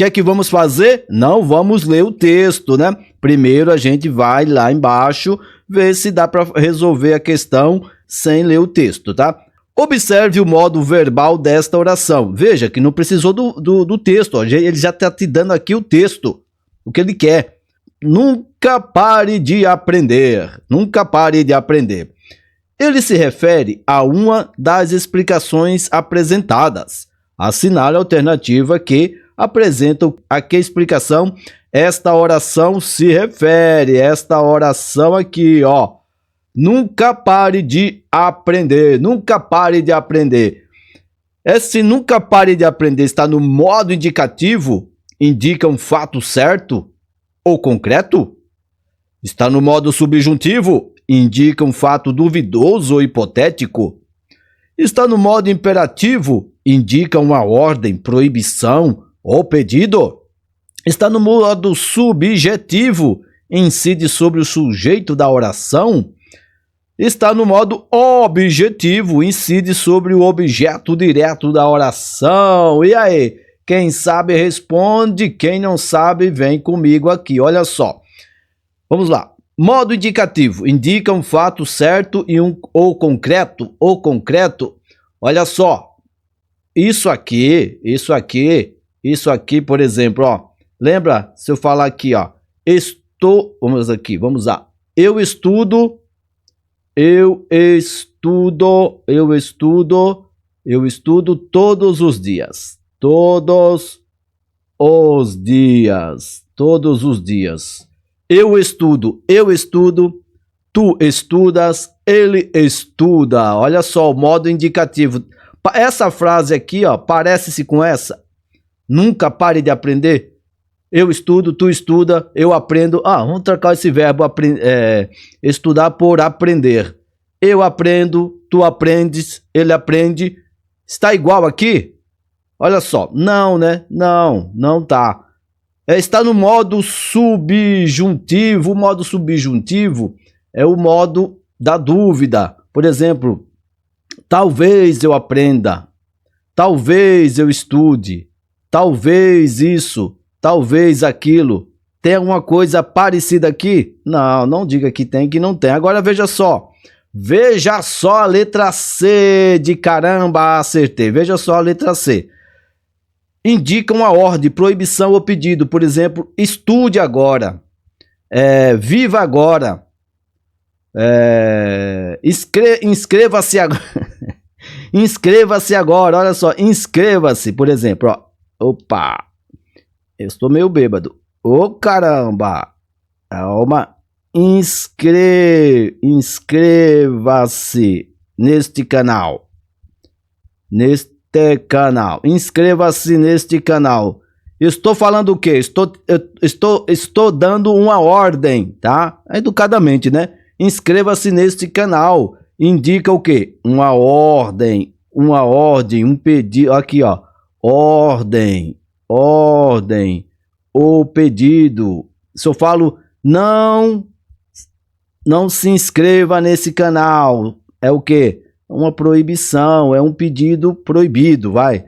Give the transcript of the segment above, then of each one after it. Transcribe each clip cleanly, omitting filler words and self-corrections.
que é que vamos fazer? Não vamos ler o texto, né? Primeiro a gente vai lá embaixo ver se dá para resolver a questão sem ler o texto, tá? Observe o modo verbal desta oração. Veja que não precisou do texto, ó. Ele já está te dando aqui o texto, o que ele quer. Nunca pare de aprender. Nunca pare de aprender. Ele se refere a uma das explicações apresentadas. Assinale a alternativa que apresenta a que explicação esta oração se refere. Esta oração aqui, ó. Nunca pare de aprender. Nunca pare de aprender. Esse nunca pare de aprender está no modo indicativo? Indica um fato certo ou concreto? Está no modo subjuntivo? Indica um fato duvidoso ou hipotético? Está no modo imperativo? Indica uma ordem, proibição ou pedido? Está no modo subjetivo? Incide sobre o sujeito da oração? Está no modo objetivo? Incide sobre o objeto direto da oração? E aí? Quem sabe responde, quem não sabe vem comigo aqui. Olha só. Vamos lá. Modo indicativo, indica um fato certo e ou concreto. Olha só. Isso aqui, por exemplo, ó. Lembra se eu falar aqui, ó. Vamos lá. Eu estudo todos os dias. Todos os dias. Eu estudo, tu estudas, ele estuda. Olha só o modo indicativo. Essa frase aqui, ó, parece-se com essa. Nunca pare de aprender. Eu estudo, tu estuda, eu aprendo. Vamos trocar esse verbo estudar por aprender. Eu aprendo, tu aprendes, ele aprende. Está igual aqui? Olha só. Não, né? Não tá. Está no modo subjuntivo. O modo subjuntivo é o modo da dúvida. Por exemplo, talvez eu aprenda, talvez eu estude, talvez isso, talvez aquilo. Tem alguma coisa parecida aqui? Não diga que tem, que não tem. Agora veja só. Veja só a letra C de caramba, acertei. Veja só a letra C. Indica uma ordem, proibição ou pedido. Por exemplo, estude agora. Viva agora. Inscreva-se agora. Inscreva-se agora. Olha só, inscreva-se, por exemplo. Ó. Opa, eu estou meio bêbado. Ô caramba. Calma. Inscreva-se neste canal. Inscreva-se neste canal. Estou falando o quê? Estou dando uma ordem, tá? Educadamente, né? Inscreva-se neste canal. Indica o quê? Uma ordem, um pedido. Aqui, ó. Ordem, ou pedido. Se eu falo não se inscreva nesse canal, é o quê? Uma proibição, é um pedido proibido, vai.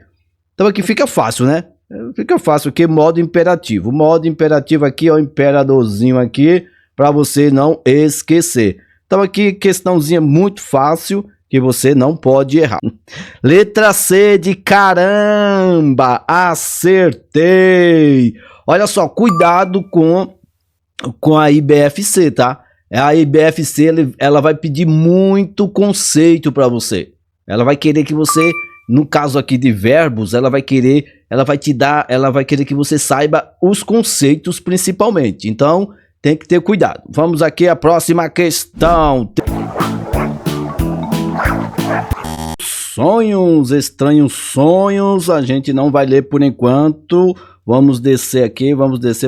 Então aqui fica fácil, né? Fica fácil, aqui modo imperativo. O modo imperativo aqui, ó, o imperadorzinho aqui, para você não esquecer. Então aqui, questãozinha muito fácil, que você não pode errar. Letra C de caramba, acertei. Olha só, cuidado com a IBFC, tá? A IBFC, ela vai pedir muito conceito para você. Ela vai querer que você, no caso aqui de verbos, ela vai querer que você saiba os conceitos principalmente. Então, tem que ter cuidado. Vamos aqui à próxima questão. Sonhos, estranhos sonhos, a gente não vai ler por enquanto. Vamos descer aqui,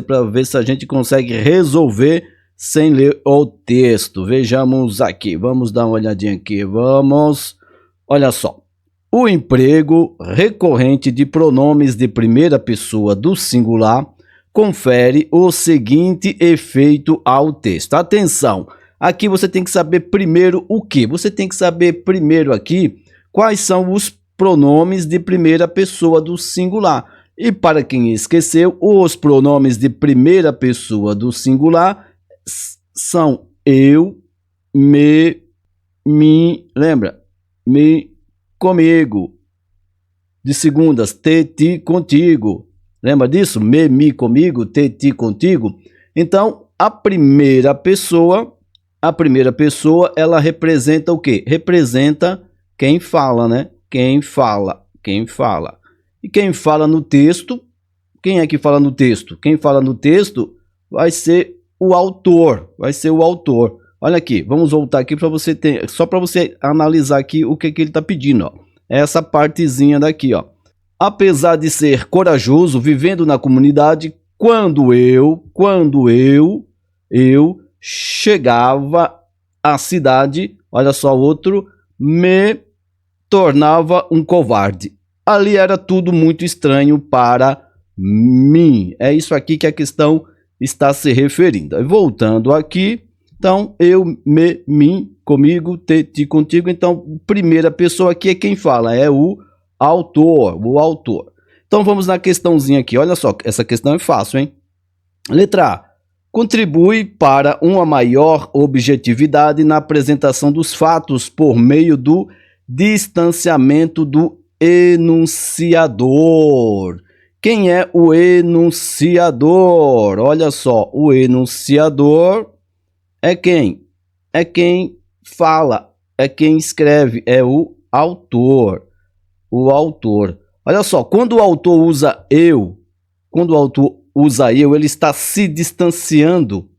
para ver se a gente consegue resolver sem ler o texto. Vejamos aqui, vamos dar uma olhadinha aqui, olha só. O emprego recorrente de pronomes de primeira pessoa do singular confere o seguinte efeito ao texto. Atenção, aqui você tem que saber primeiro o que? Você tem que saber primeiro aqui quais são os pronomes de primeira pessoa do singular. E para quem esqueceu, os pronomes de primeira pessoa do singular são eu, me, mim, lembra? Me, comigo. De segundas, te, ti, contigo. Lembra disso? Me, mi, comigo, te, ti, contigo. Então, a primeira pessoa, ela representa o quê? Representa quem fala, né? Quem fala. E quem fala no texto, quem é que fala no texto? Quem fala no texto vai ser o autor, Olha aqui, vamos voltar aqui para você ter, só para você analisar aqui o que ele está pedindo, ó. Essa partezinha daqui, ó. Apesar de ser corajoso, vivendo na comunidade, quando eu chegava à cidade, olha só outro, me tornava um covarde. Ali era tudo muito estranho para mim. É isso aqui que a questão está se referindo. Voltando aqui, então, eu, me, mim, comigo, te, ti, contigo. Então, primeira pessoa aqui é quem fala, é o autor. Então, vamos na questãozinha aqui. Olha só, essa questão é fácil, hein? Letra A. Contribui para uma maior objetividade na apresentação dos fatos por meio do distanciamento do enunciador. Quem é o enunciador? Olha só, o enunciador é quem? É quem fala, é quem escreve, é o autor. Olha só, quando o autor usa eu, ele está se distanciando.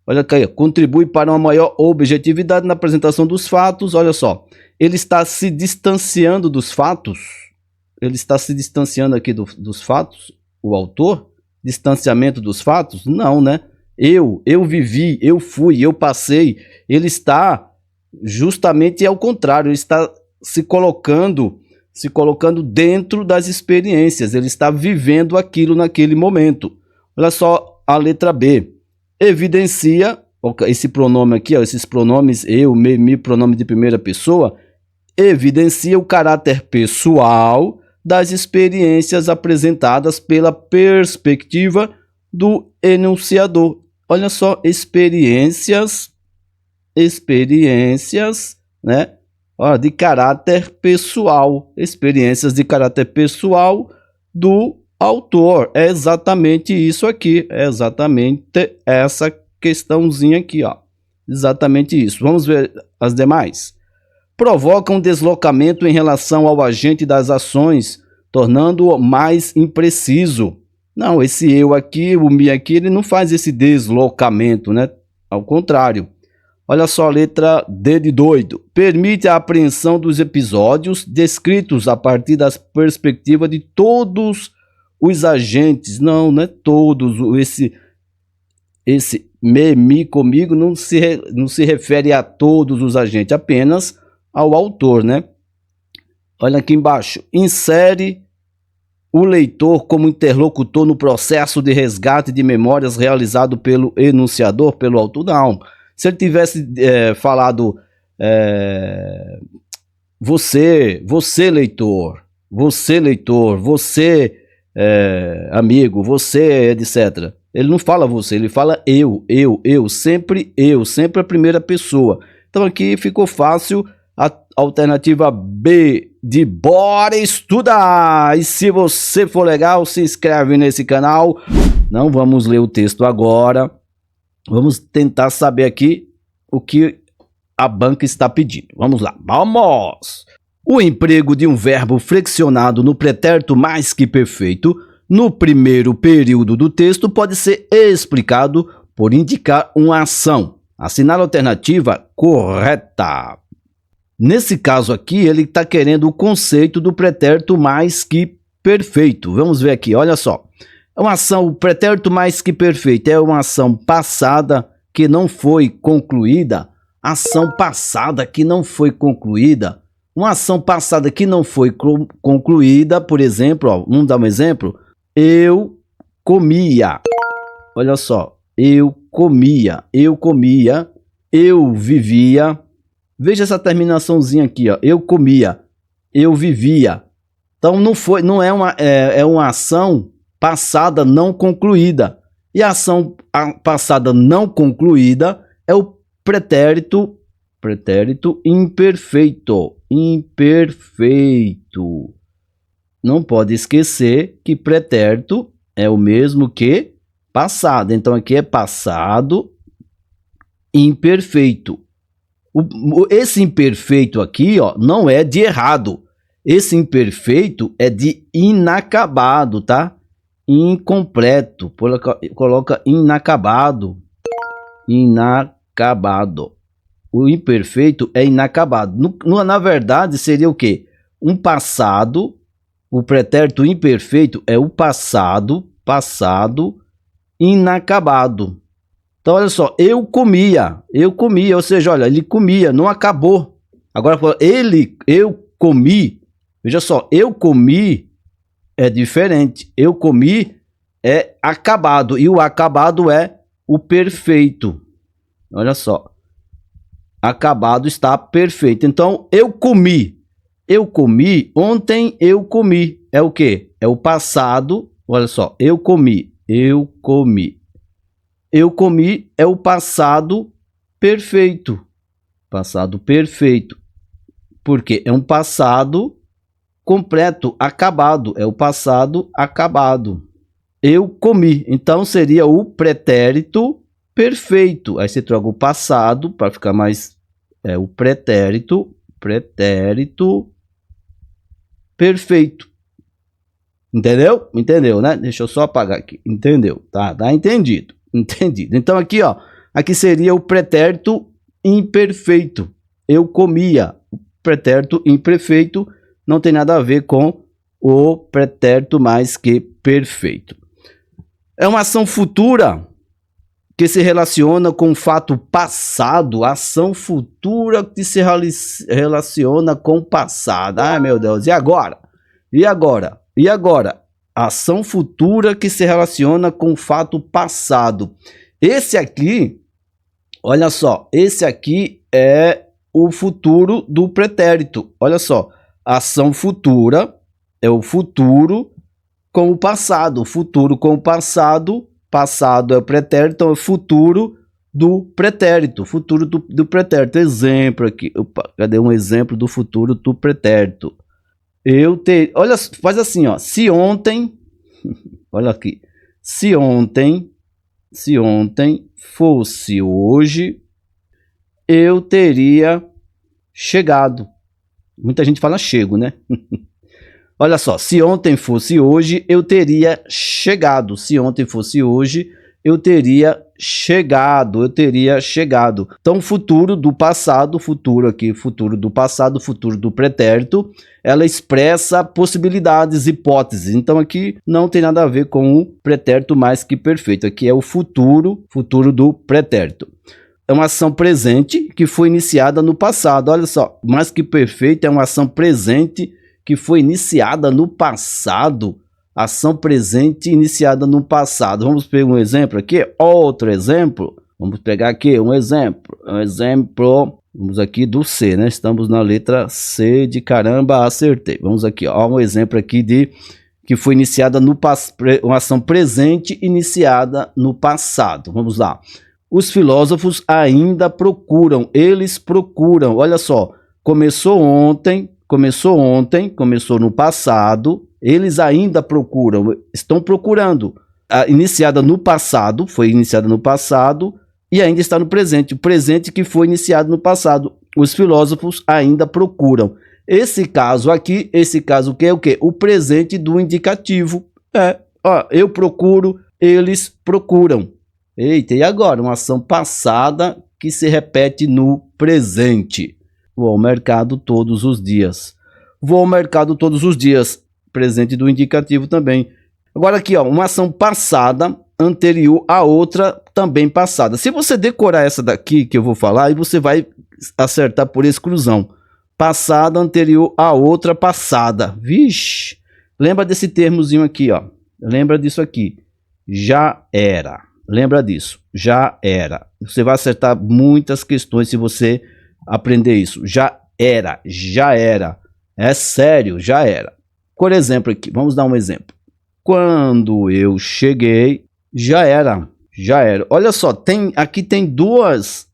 Olha aqui, contribui para uma maior objetividade na apresentação dos fatos. Olha só, ele está se distanciando dos fatos. Ele está se distanciando aqui dos fatos, o autor? Distanciamento dos fatos? Não, né? Eu vivi, eu fui, eu passei. Ele está justamente ao contrário, ele está se colocando dentro das experiências, ele está vivendo aquilo naquele momento. Olha só a letra B. Evidencia, esse pronome aqui, ó, esses pronomes eu, me, mi, pronome de primeira pessoa, evidencia o caráter pessoal das experiências apresentadas pela perspectiva do enunciador. Olha só, experiências, né? Olha, de caráter pessoal, experiências de caráter pessoal do autor. É exatamente isso aqui, é exatamente essa questãozinha aqui, ó. Exatamente isso. Vamos ver as demais. Provoca um deslocamento em relação ao agente das ações, tornando-o mais impreciso. Não, esse eu aqui, o me aqui, ele não faz esse deslocamento, né? Ao contrário. Olha só a letra D de doido. Permite a apreensão dos episódios descritos a partir das perspectivas de todos os agentes. Não é todos. Esse me, mi, comigo não se refere a todos os agentes, apenas ao autor, né? Olha aqui embaixo. Insere o leitor como interlocutor no processo de resgate de memórias realizado pelo enunciador, pelo autor. Não. Se ele tivesse falado você leitor, você amigo, você etc. Ele não fala você, ele fala eu, sempre a primeira pessoa. Então aqui ficou fácil. A alternativa B de bora estudar. E se você for legal, se inscreve nesse canal. Não vamos ler o texto agora. Vamos tentar saber aqui o que a banca está pedindo. Vamos lá, vamos! O emprego de um verbo flexionado no pretérito mais que perfeito no primeiro período do texto pode ser explicado por indicar uma ação. Assinale a alternativa correta. Nesse caso aqui, ele está querendo o conceito do pretérito mais que perfeito. Vamos ver aqui, olha só. Uma ação, o pretérito mais que perfeito é uma ação passada que não foi concluída. Ação passada que não foi concluída. Uma ação passada que não foi concluída, por exemplo, ó, vamos dar um exemplo. Eu comia. Olha só, eu comia, eu vivia. Veja essa terminaçãozinha aqui, ó. Eu comia, eu vivia, Então não é uma ação passada não concluída. E a ação passada não concluída é o pretérito imperfeito. Imperfeito. Não pode esquecer que pretérito é o mesmo que passado. Então aqui é passado imperfeito. Esse imperfeito aqui, ó, não é de errado. Esse imperfeito é de inacabado, tá? Incompleto. Coloca inacabado. Inacabado. O imperfeito é inacabado. Na verdade, seria o quê? Um passado. O pretérito imperfeito é o passado inacabado. Então, olha só, eu comia, ou seja, olha, ele comia, não acabou. Agora, eu comi, veja só, eu comi é diferente. Eu comi é acabado, e o acabado é o perfeito. Olha só, acabado está perfeito. Então, eu comi, ontem eu comi, é o quê? É o passado, olha só, eu comi é o passado perfeito. Passado perfeito. Porque é um passado completo, acabado. É o passado acabado. Eu comi. Então seria o pretérito perfeito. Aí você troca o passado para ficar mais... o pretérito perfeito. Entendeu? Entendeu, né? Deixa eu só apagar aqui. Entendeu? Tá entendido. Entendido. Então aqui, ó, aqui seria o pretérito imperfeito. Eu comia. O pretérito imperfeito não tem nada a ver com o pretérito mais que perfeito. É uma ação futura que se relaciona com o fato passado. Ação futura que se relaciona com o passado. Ai, meu Deus. E agora? E agora? E agora? Ação futura que se relaciona com o fato passado. Esse aqui, olha só, esse aqui é o futuro do pretérito. Olha só, ação futura é o futuro com o passado. Futuro com o passado, passado é o pretérito, então é o futuro do pretérito. Futuro do pretérito. Exemplo aqui. Opa, cadê um exemplo do futuro do pretérito? Olha, faz assim, ó. Se ontem, olha aqui. Se ontem fosse hoje, eu teria chegado. Muita gente fala chego, né? Olha só, se ontem fosse hoje, eu teria chegado. Se ontem fosse hoje, eu teria chegado. Então, futuro do passado, futuro aqui, futuro do passado, futuro do pretérito, ela expressa possibilidades, hipóteses. Então, aqui não tem nada a ver com o pretérito mais que perfeito. Aqui é o futuro do pretérito. É uma ação presente que foi iniciada no passado. Olha só, mais que perfeito é uma ação presente que foi iniciada no passado. Ação presente iniciada no passado. Vamos pegar um exemplo aqui. Outro exemplo. Vamos pegar aqui um exemplo. Vamos aqui do C, né? Estamos na letra C de caramba, acertei. Vamos aqui, ó. Um exemplo aqui que foi iniciada no passado. Uma ação presente iniciada no passado. Vamos lá. Os filósofos ainda procuram. Eles procuram. Olha só. Começou no passado, eles ainda procuram, estão procurando. Iniciada no passado, foi iniciada no passado e ainda está no presente. O presente que foi iniciado no passado. Os filósofos ainda procuram. Esse caso aqui, que é o quê? O presente do indicativo. Eu procuro, eles procuram. Eita, e agora? Uma ação passada que se repete no presente. Vou ao mercado todos os dias. Presente do indicativo também. Agora aqui, ó, uma ação passada anterior a outra também passada. Se você decorar essa daqui que eu vou falar, aí você vai acertar por exclusão. Passada anterior a outra passada. Vixe! Lembra desse termozinho aqui, ó. Lembra disso aqui. Já era. Lembra disso. Já era. Você vai acertar muitas questões se você aprender isso. Já era. É sério, já era. Por exemplo aqui, vamos dar um exemplo. Quando eu cheguei, já era. Olha só, aqui tem duas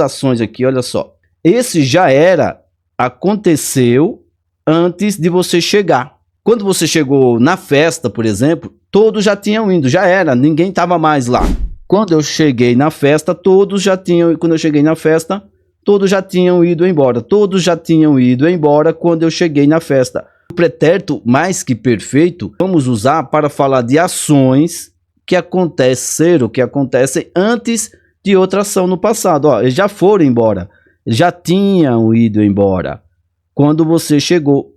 ações aqui, olha só. Esse já era aconteceu antes de você chegar. Quando você chegou na festa, por exemplo, todos já tinham ido, já era, ninguém estava mais lá. Quando eu cheguei na festa, todos já tinham ido embora. Todos já tinham ido embora quando eu cheguei na festa. O pretérito mais que perfeito, vamos usar para falar de ações que acontecem antes de outra ação no passado. Ó, eles já foram embora, já tinham ido embora. Quando você chegou,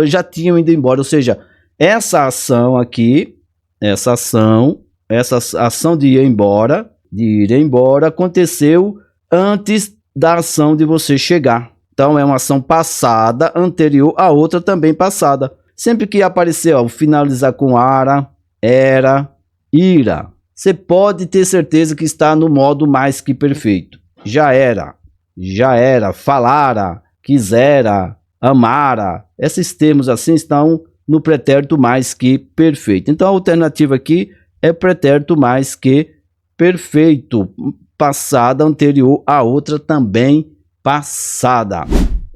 eles já tinham ido embora. Ou seja, essa ação aqui, essa ação de ir embora, aconteceu antes da ação de você chegar. Então é uma ação passada, anterior a outra também passada. Sempre que aparecer, ó, finalizar com ara, era, ira, você pode ter certeza que está no modo mais que perfeito. Já era, falara, quisera, amara. Esses termos assim estão no pretérito mais que perfeito. Então a alternativa aqui é pretérito mais que perfeito, passada anterior a outra também passada.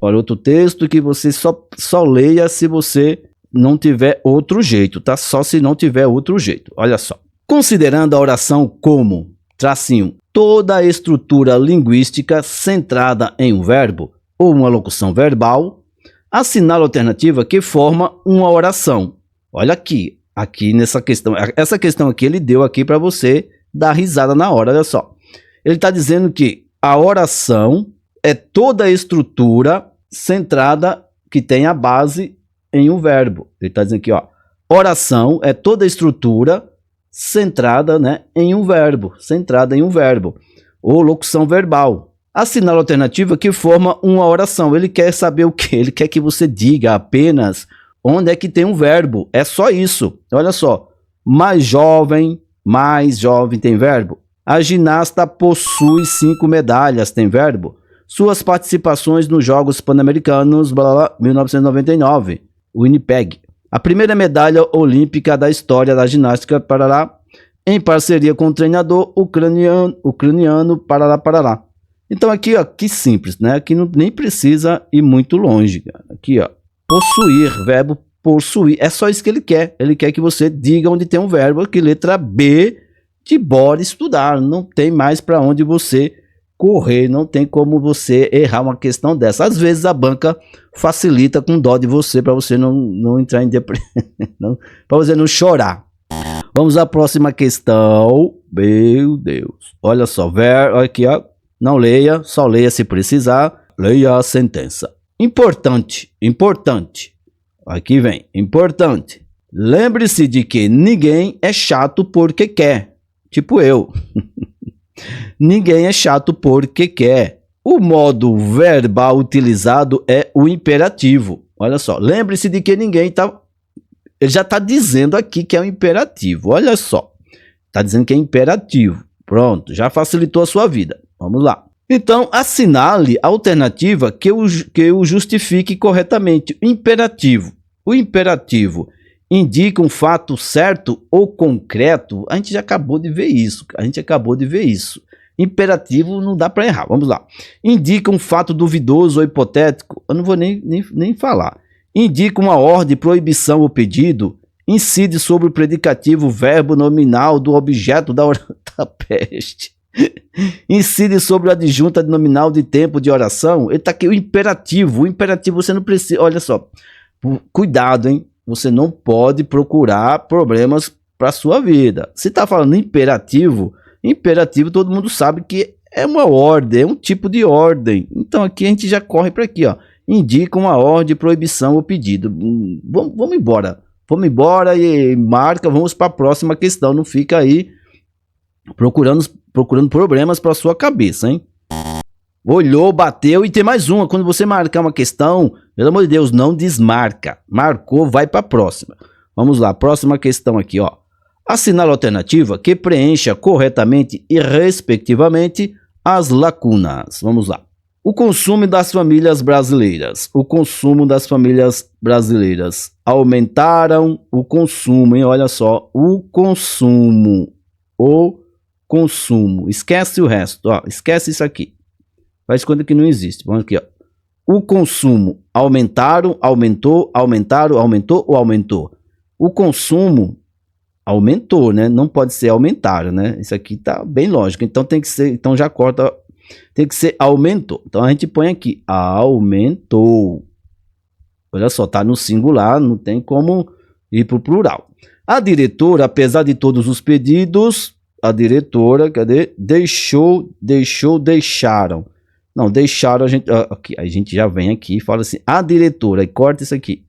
Olha, outro texto que você só leia se você não tiver outro jeito, tá? Só se não tiver outro jeito. Olha só. Considerando a oração como, tracinho, toda a estrutura linguística centrada em um verbo ou uma locução verbal, assinala a alternativa que forma uma oração. Olha aqui nessa questão. Essa questão aqui ele deu aqui para você dar risada na hora, olha só. Ele está dizendo que a oração é toda a estrutura centrada que tem a base em um verbo. Ele está dizendo aqui, ó, oração é toda a estrutura centrada, né, em um verbo, ou locução verbal. Assinala a alternativa que forma uma oração. Ele quer saber o quê? Ele quer que você diga apenas onde é que tem um verbo. É só isso. Olha só, mais jovem tem verbo. A ginasta possui 5 medalhas, tem verbo. Suas participações nos Jogos Pan-Americanos, 1999, Winnipeg. A primeira medalha olímpica da história da ginástica, parará, em parceria com o treinador ucraniano, parará. Então aqui, ó, que simples, né? Aqui nem precisa ir muito longe, cara. Aqui, ó, possuir, verbo possuir. É só isso que ele quer. Ele quer que você diga onde tem um verbo. Aqui, letra B, de bora estudar. Não tem mais para onde você correr, não tem como você errar uma questão dessa. Às vezes a banca facilita com dó de você, para você não entrar em depressão, para você não chorar. Vamos à próxima questão. Meu Deus. Olha só, aqui, ó. Não leia, só leia se precisar. Leia a sentença. Importante. Aqui vem, importante. Lembre-se de que ninguém é chato porque quer. Tipo eu. Ninguém é chato porque quer. O modo verbal utilizado é o imperativo. Olha só, lembre-se de que ninguém está... Ele já está dizendo aqui que é um imperativo. Olha só, está dizendo que é imperativo. Pronto, já facilitou a sua vida. Vamos lá. Então, assinale a alternativa que o justifique corretamente. Imperativo. O imperativo indica um fato certo ou concreto. A gente já acabou de ver isso. Imperativo não dá para errar. Vamos lá. Indica um fato duvidoso ou hipotético. Eu não vou nem falar. Indica uma ordem, proibição ou pedido. Incide sobre o predicativo, verbo nominal do objeto da peste. Incide sobre a adjunta nominal de tempo de oração. Ele está aqui, o imperativo. O imperativo você não precisa... Olha só. Cuidado, hein? Você não pode procurar problemas para sua vida. Se está falando imperativo todo mundo sabe que é uma ordem, é um tipo de ordem. Então aqui a gente já corre para aqui, ó. Indica uma ordem, proibição ou pedido. Vamos embora. Vamos embora e marca, vamos para a próxima questão. Não fica aí procurando problemas para sua cabeça, hein? Olhou, bateu e tem mais uma. Quando você marcar uma questão, pelo amor de Deus, não desmarca. Marcou, vai para a próxima. Vamos lá, próxima questão aqui, ó. Assinale a alternativa que preencha corretamente e respectivamente as lacunas. Vamos lá. O consumo das famílias brasileiras. O consumo das famílias brasileiras. Aumentaram o consumo, hein? Olha só, o consumo. O consumo. Esquece o resto, ó. Esquece isso aqui. Faz conta que não existe. Vamos aqui, ó. O consumo. Aumentaram, aumentou, aumentaram, aumentou ou aumentou? O consumo aumentou, né? Não pode ser aumentaram, né? Isso aqui tá bem lógico. Então tem que ser, então já corta, tem que ser aumentou. Então a gente põe aqui, aumentou. Olha só, tá no singular, não tem como ir pro plural. A diretora, apesar de todos os pedidos, a diretora, cadê? Deixaram. Não, deixaram, aqui, a gente já vem aqui e fala assim, a diretora, e corta isso aqui.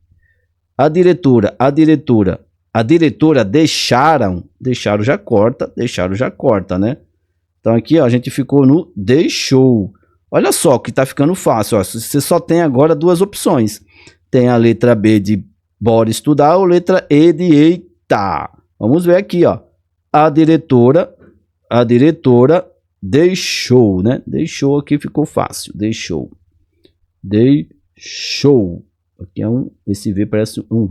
A diretora, deixaram já corta, né? Então aqui, ó, a gente ficou no deixou. Olha só que tá ficando fácil, ó. Você só tem agora duas opções. Tem a letra B de bora estudar ou letra E de eita. Vamos ver aqui, ó. A diretora deixou, né? Deixou aqui ficou fácil. Deixou. Aqui é esse V parece um.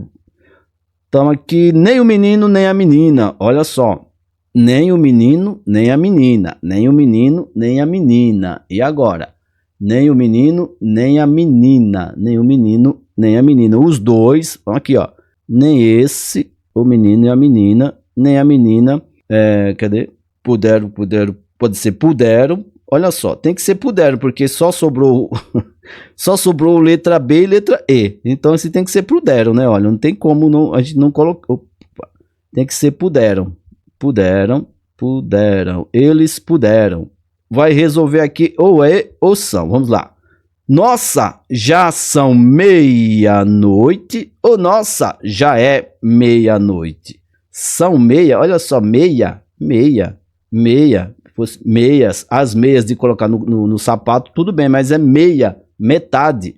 Então aqui, nem o menino, nem a menina. Olha só. Nem o menino, nem a menina. Nem o menino, nem a menina. E agora? Nem o menino, nem a menina. Nem o menino, nem a menina. Os dois, aqui, ó. Nem esse, o menino e a menina. Nem a menina. Cadê? Pode ser puderam. Olha só, tem que ser puderam, porque só sobrou letra B e letra E. Então, assim tem que ser puderam, né? Olha, não tem como não, a gente não colocou. Tem que ser puderam. Puderam. Eles puderam. Vai resolver aqui ou é ou são. Vamos lá. Nossa, já são meia-noite ou nossa, já é meia-noite? São meia, olha só, meia. Meias, as meias de colocar no sapato, tudo bem, mas é meia, metade.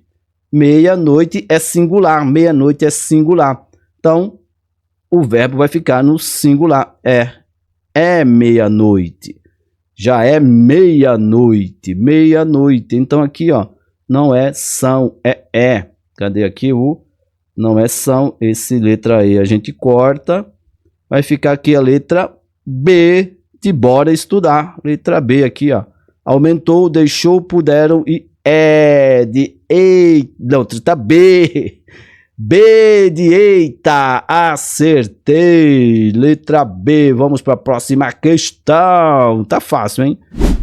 Meia-noite é singular, meia-noite é singular. Então, o verbo vai ficar no singular, é meia-noite. Já é meia-noite. Então aqui, ó, não é são, é. Cadê aqui o? Não é são, esse letra E a gente corta. Vai ficar aqui a letra B de bora estudar. Letra B aqui, ó. Aumentou, deixou, puderam e de eita. Não, tá B. B de eita. Acertei. Letra B. Vamos para a próxima questão. Tá fácil, hein?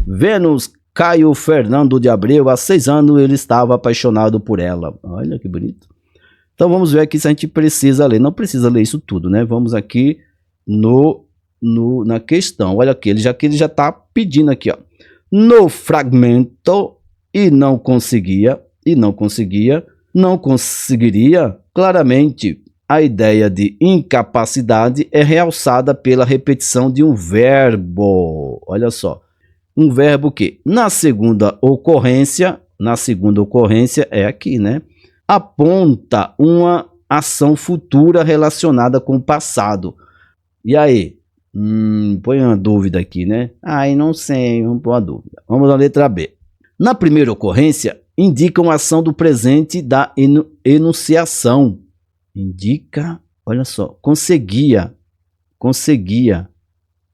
Vênus Caio Fernando de Abreu, há 6 anos ele estava apaixonado por ela. Olha que bonito. Então vamos ver aqui se a gente precisa ler. Não precisa ler isso tudo, né? Vamos aqui na questão. Olha aqui, ele já está pedindo aqui, ó. No fragmento não conseguiria, claramente a ideia de incapacidade é realçada pela repetição de um verbo. Olha só. Um verbo que, na segunda ocorrência é aqui, né? Aponta uma ação futura relacionada com o passado. E aí? Põe uma dúvida aqui, né? Ai, não sei, vamos pôr uma dúvida. Vamos à letra B. Na primeira ocorrência, indica uma ação do presente da enunciação. Indica, olha só, conseguia.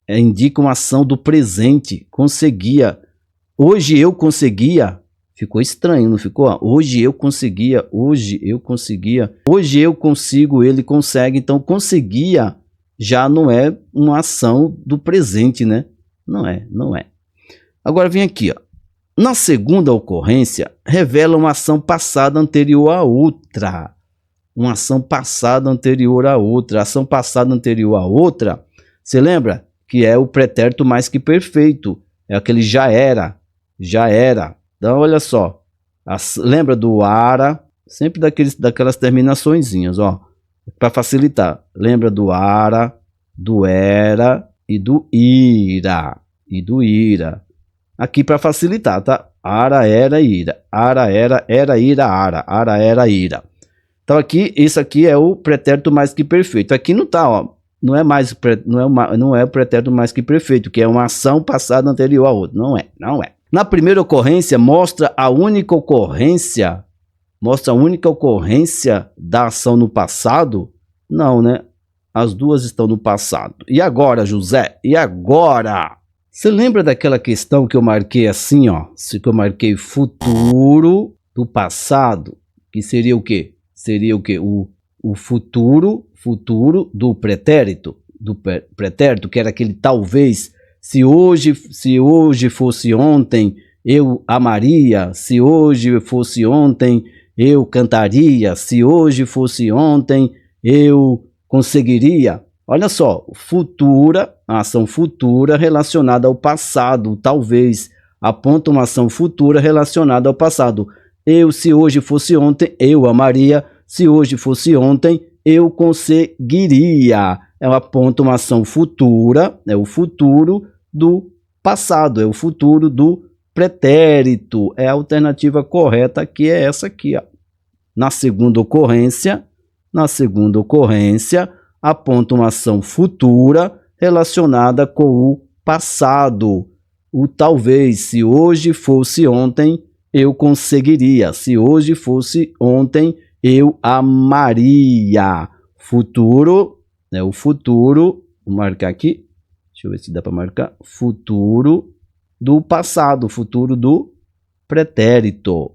Indica uma ação do presente, conseguia. Hoje eu conseguia. Ficou estranho, não ficou? Hoje eu conseguia, hoje eu consigo, ele consegue. Então, conseguia já não é uma ação do presente, né? Não é. Agora vem aqui, ó. Na segunda ocorrência, revela uma ação passada anterior a outra. Uma ação passada anterior a outra. Ação passada anterior a outra, você lembra? Que é o pretérito mais que perfeito. É aquele já era. Então, olha só. Lembra do ara? Sempre daquelas terminaçõezinhas, ó. Para facilitar. Lembra do ara, do era e do ira. Aqui para facilitar, tá? Ara, era, ira. Ara, era, ira, ara. Ara, era, ira. Então aqui, isso aqui é o pretérito mais que perfeito. Aqui não tá, ó. Não é o pretérito mais que perfeito, que é uma ação passada anterior a outra. Não é. Na primeira ocorrência, mostra a única ocorrência da ação no passado? Não, né? As duas estão no passado. E agora, José? E agora? Você lembra daquela questão que eu marquei assim, ó? Que eu marquei futuro do passado, que seria o quê? Seria o quê? O futuro do pretérito, que era aquele talvez. Se hoje fosse ontem, eu amaria. Se hoje fosse ontem, eu cantaria. Se hoje fosse ontem, eu conseguiria. Olha só, a ação futura relacionada ao passado, talvez, aponta uma ação futura relacionada ao passado. Se hoje fosse ontem, eu amaria. Se hoje fosse ontem, eu conseguiria. Ela aponta uma ação futura, é o futuro do passado, é o futuro do pretérito. É a alternativa correta, que é essa aqui, ó. Na segunda ocorrência, aponta uma ação futura relacionada com o passado. O talvez, se hoje fosse ontem, eu conseguiria. Se hoje fosse ontem, eu amaria. Futuro, né? O futuro, vou marcar aqui. Deixa eu ver se dá para marcar. Futuro do passado, futuro do pretérito.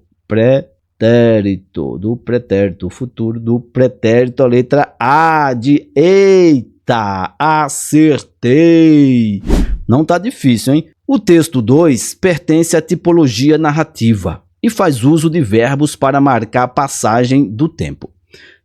Futuro do pretérito, a letra A de eita, acertei. Não tá difícil, hein? O texto 2 pertence à tipologia narrativa e faz uso de verbos para marcar a passagem do tempo.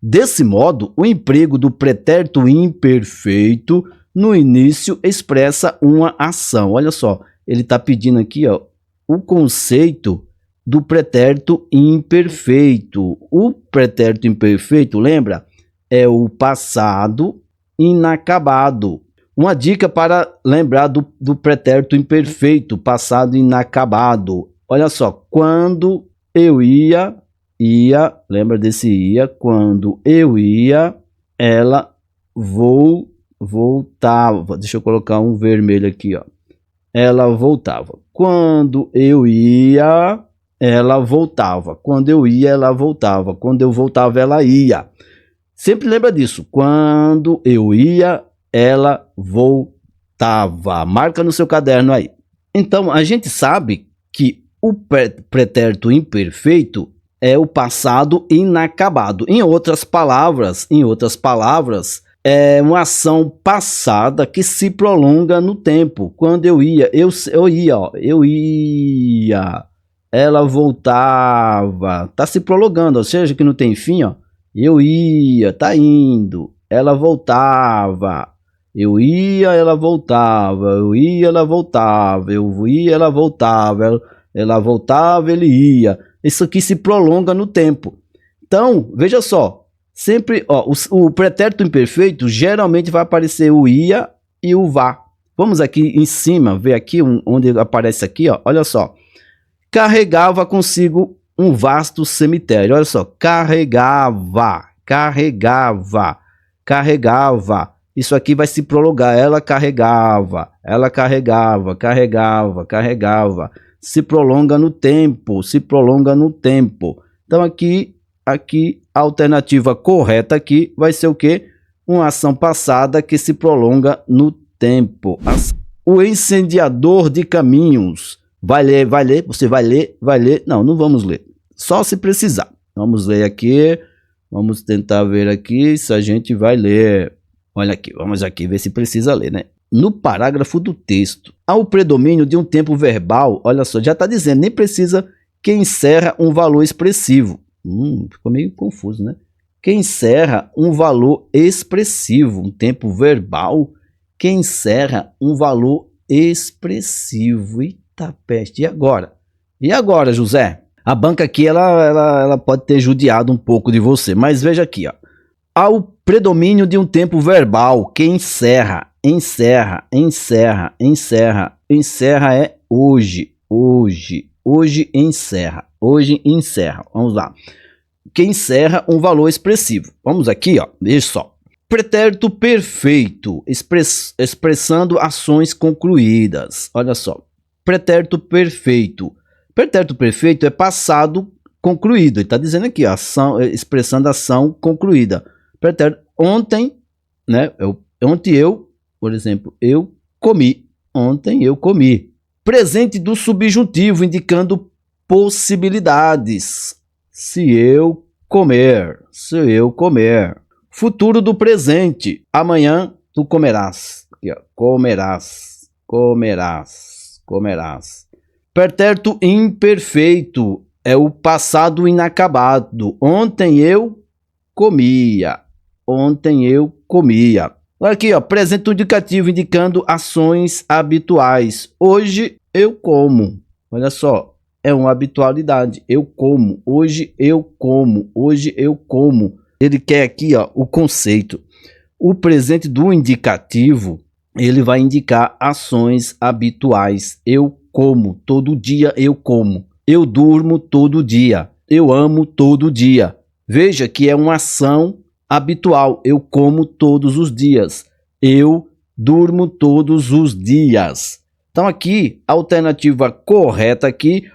Desse modo, o emprego do pretérito imperfeito no início expressa uma ação. Olha só, ele está pedindo aqui, ó, o conceito do pretérito imperfeito. O pretérito imperfeito, lembra? É o passado inacabado. Uma dica para lembrar do pretérito imperfeito, passado inacabado. Olha só, quando eu ia, lembra desse ia? Quando eu ia, ela voltava. Deixa eu colocar um vermelho aqui, ó. Ela voltava. Quando eu ia, ela voltava. Quando eu ia, ela voltava. Quando eu voltava, ela ia. Sempre lembra disso. Quando eu ia, ela voltava. Marca no seu caderno aí. Então, a gente sabe que o pretérito imperfeito é o passado inacabado. Em outras palavras, é uma ação passada que se prolonga no tempo. Quando eu ia, eu ia, ela voltava, tá se prolongando, ou seja, que não tem fim, ó. Eu ia, tá indo, ela voltava, eu ia, ela voltava, eu ia, ela voltava, eu ia, ela voltava, ela voltava, ele ia. Isso aqui se prolonga no tempo. Então, veja só, sempre, ó, o pretérito imperfeito geralmente vai aparecer o ia e o vá. Vamos aqui em cima, ver aqui onde aparece aqui, ó. Olha só. Carregava consigo um vasto cemitério. Olha só, carregava. Isso aqui vai se prolongar. Ela carregava. Se prolonga no tempo. Então aqui a alternativa correta aqui vai ser o quê? Uma ação passada que se prolonga no tempo. O incendiador de caminhos. Vai ler, você vai ler. Não vamos ler. Só se precisar. Vamos ler aqui. Vamos tentar ver aqui se a gente vai ler. Olha aqui, vamos aqui ver se precisa ler, né? No parágrafo do texto, há o predomínio de um tempo verbal. Olha só, já está dizendo, nem precisa que encerra um valor expressivo. Ficou meio confuso, né? Que encerra um valor expressivo, um tempo verbal que encerra um valor expressivo. Eita peste, e agora? E agora, José? A banca aqui, ela pode ter judiado um pouco de você, mas veja aqui, ó. Há o predomínio de um tempo verbal que encerra é hoje encerra, vamos lá, que encerra um valor expressivo. Vamos aqui, ó, veja só, pretérito perfeito, expressando ações concluídas. Olha só, pretérito perfeito. Pretérito perfeito é passado concluído. Ele está dizendo aqui, ação, expressando ação concluída. Pretérito, ontem, né? Ontem eu, por exemplo, eu comi. Ontem eu comi. Presente do subjuntivo, indicando possibilidades. Se eu comer. Se eu comer. Futuro do presente. Amanhã tu comerás. Aqui, ó. Comerás. Comerás. Comerás. Pretérito imperfeito é o passado inacabado. Ontem eu comia. Ontem eu comia. Olha aqui, ó, presente indicativo indicando ações habituais. Hoje eu como. Olha só, é uma habitualidade. Eu como. Hoje eu como. Hoje eu como. Ele quer aqui, ó, o conceito. O presente do indicativo, ele vai indicar ações habituais. Eu como. Todo dia eu como. Eu durmo todo dia. Eu amo todo dia. Veja que é uma ação habitual. Eu como todos os dias. Eu durmo todos os dias. Então aqui, a alternativa correta aqui,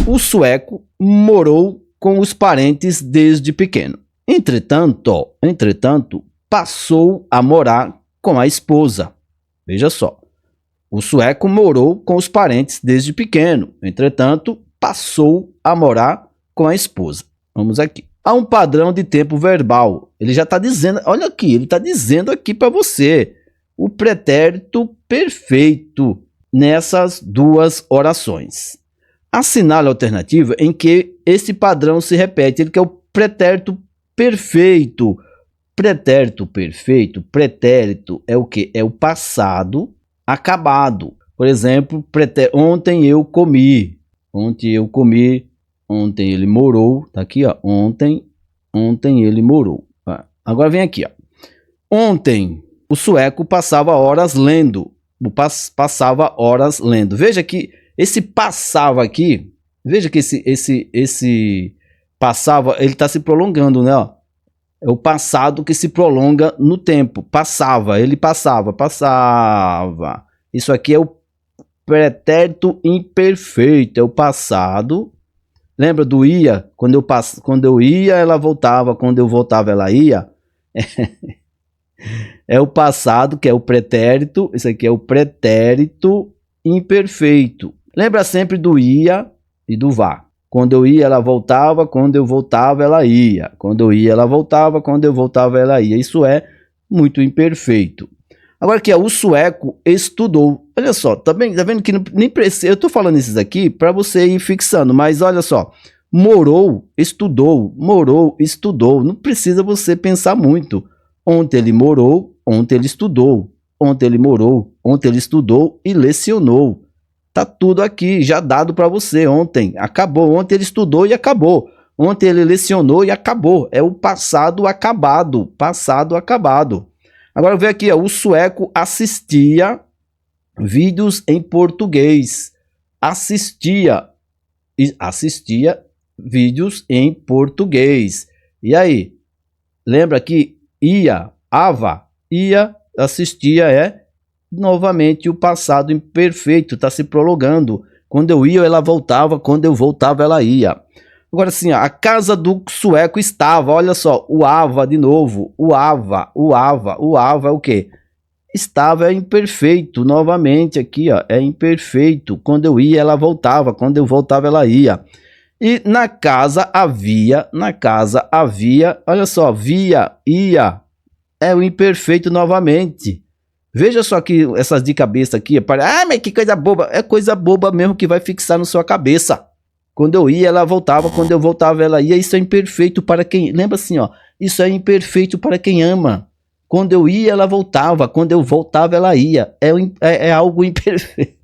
o sueco morou com os parentes desde pequeno. Entretanto, passou a morar com a esposa. Veja só. O sueco morou com os parentes desde pequeno. Entretanto, passou a morar com a esposa. Vamos aqui. Há um padrão de tempo verbal. Ele já está dizendo, olha aqui, ele está dizendo aqui para você o pretérito perfeito nessas duas orações. Assinale a alternativa em que esse padrão se repete. Ele quer o pretérito perfeito. Pretérito perfeito, pretérito é o quê? É o passado acabado. Por exemplo, ontem eu comi. Ontem eu comi. Ontem ele morou, tá aqui, ó. Ontem ele morou. Agora vem aqui, ó. Ontem o sueco passava horas lendo. Passava horas lendo. Veja que esse passava aqui, veja que esse passava, ele está se prolongando, né? Ó. É o passado que se prolonga no tempo. Passava, ele passava. Isso aqui é o pretérito imperfeito, é o passado. Lembra do ia? Quando eu ia, ela voltava. Quando eu voltava, ela ia. É o passado, que é o pretérito. Isso aqui é o pretérito imperfeito. Lembra sempre do ia e do vá. Quando eu ia, ela voltava. Quando eu voltava, ela ia. Quando eu ia, ela voltava. Quando eu voltava, ela ia. Isso é muito imperfeito. Agora aqui, ó, o sueco estudou. Olha só, tá vendo que nem precisa. Eu tô falando esses aqui para você ir fixando, mas olha só. Morou, estudou. Morou, estudou. Não precisa você pensar muito. Ontem ele morou, ontem ele estudou. Ontem ele morou, ontem ele estudou e lecionou. Tá tudo aqui já dado para você. Ontem acabou, ontem ele estudou e acabou. Ontem ele lecionou e acabou. É o passado acabado. Passado acabado. Agora vê aqui, ó, o sueco assistia vídeos em português. Assistia vídeos em português. E aí? Lembra que ia, assistia é novamente o passado imperfeito, está se prolongando. Quando eu ia, ela voltava. Quando eu voltava, ela ia. Agora sim, a casa do sueco estava, olha só, o ava de novo, o ava é o quê? Estava é imperfeito, novamente aqui, ó, é imperfeito. Quando eu ia, ela voltava, quando eu voltava, ela ia. E na casa havia, olha só, via, ia, é o imperfeito novamente. Veja só que essas de cabeça aqui, mas que coisa boba, é coisa boba mesmo que vai fixar na sua cabeça. Quando eu ia, ela voltava. Quando eu voltava, ela ia. Isso é imperfeito para quem... Lembra assim, ó. Isso é imperfeito para quem ama. Quando eu ia, ela voltava. Quando eu voltava, ela ia. É algo imperfeito.